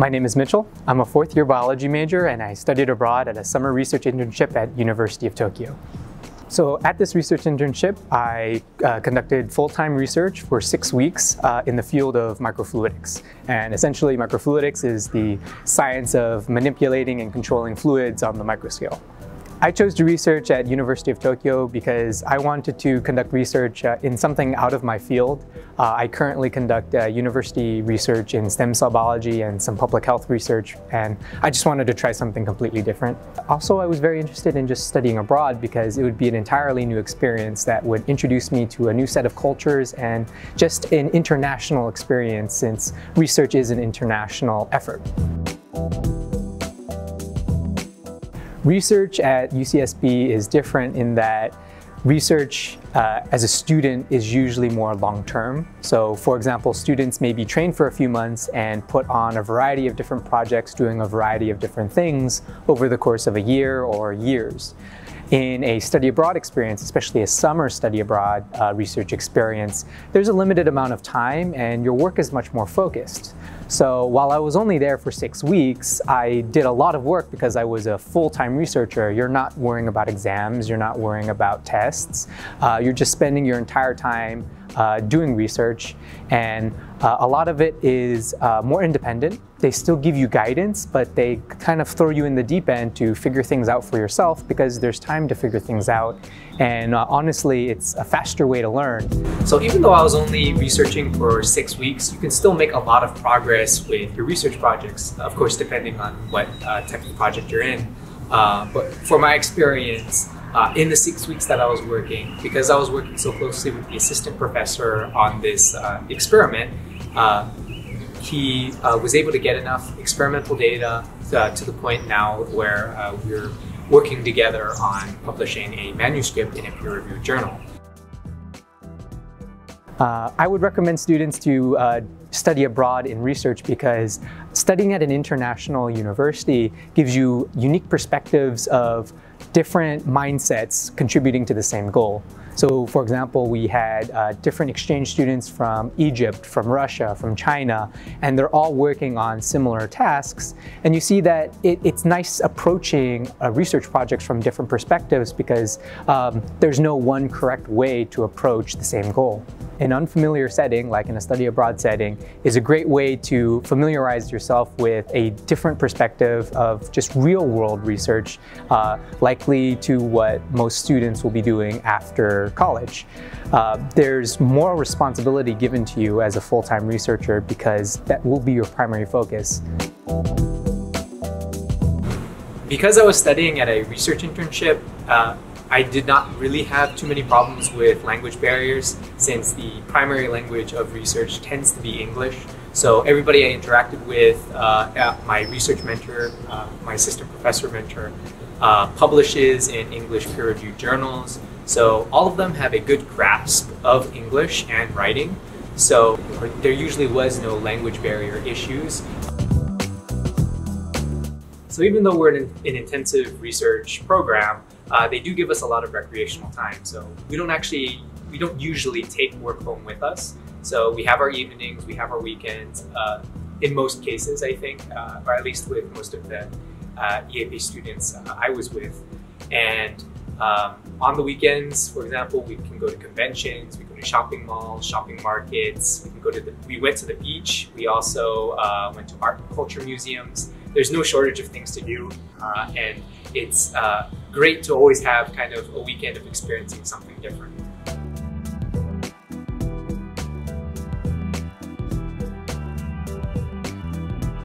My name is Mitchell. I'm a fourth-year biology major and I studied abroad at a summer research internship at University of Tokyo. So at this research internship, I conducted full-time research for 6 weeks in the field of microfluidics. And essentially microfluidics is the science of manipulating and controlling fluids on the microscale. I chose to research at University of Tokyo because I wanted to conduct research in something out of my field. I currently conduct university research in stem cell biology and some public health research, and I just wanted to try something completely different. Also, I was very interested in just studying abroad because it would be an entirely new experience that would introduce me to a new set of cultures and just an international experience, since research is an international effort. Research at UCSB is different in that research as a student is usually more long-term. So for example, students may be trained for a few months and put on a variety of different projects doing a variety of different things over the course of a year or years. In a study abroad experience, especially a summer study abroad research experience, there's a limited amount of time and your work is much more focused. So while I was only there for 6 weeks, I did a lot of work because I was a full-time researcher. You're not worrying about exams, you're not worrying about tests. You're just spending your entire time doing research, and a lot of it is more independent. They still give you guidance, but they kind of throw you in the deep end to figure things out for yourself because there's time to figure things out. And honestly, it's a faster way to learn. So even though I was only researching for 6 weeks, you can still make a lot of progress with your research projects, of course, depending on what type of project you're in. But for my experience, in the 6 weeks that I was working, because I was working so closely with the assistant professor on this experiment, he was able to get enough experimental data to the point now where we're working together on publishing a manuscript in a peer-reviewed journal. I would recommend students to study abroad in research because studying at an international university gives you unique perspectives of different mindsets contributing to the same goal. So for example, we had different exchange students from Egypt, from Russia, from China, and they're all working on similar tasks. And you see that it's nice approaching research projects from different perspectives because there's no one correct way to approach the same goal. An unfamiliar setting, like in a study abroad setting, is a great way to familiarize yourself with a different perspective of just real world research, likely to what most students will be doing after college. There's more responsibility given to you as a full-time researcher because that will be your primary focus. Because I was studying at a research internship, I did not really have too many problems with language barriers since the primary language of research tends to be English. So everybody I interacted with, my research mentor, my assistant professor mentor, publishes in English peer-reviewed journals. So all of them have a good grasp of English and writing. So there usually was no language barrier issues. So even though we're in an intensive research program, they do give us a lot of recreational time. So we don't usually take work home with us. So we have our evenings, we have our weekends, in most cases, I think, or at least with most of the EAP students I was with. And on the weekends, for example, we can go to conventions, we go to shopping malls, shopping markets, we went to the beach, we also went to art and culture museums. There's no shortage of things to do, and it's great to always have kind of a weekend of experiencing something different.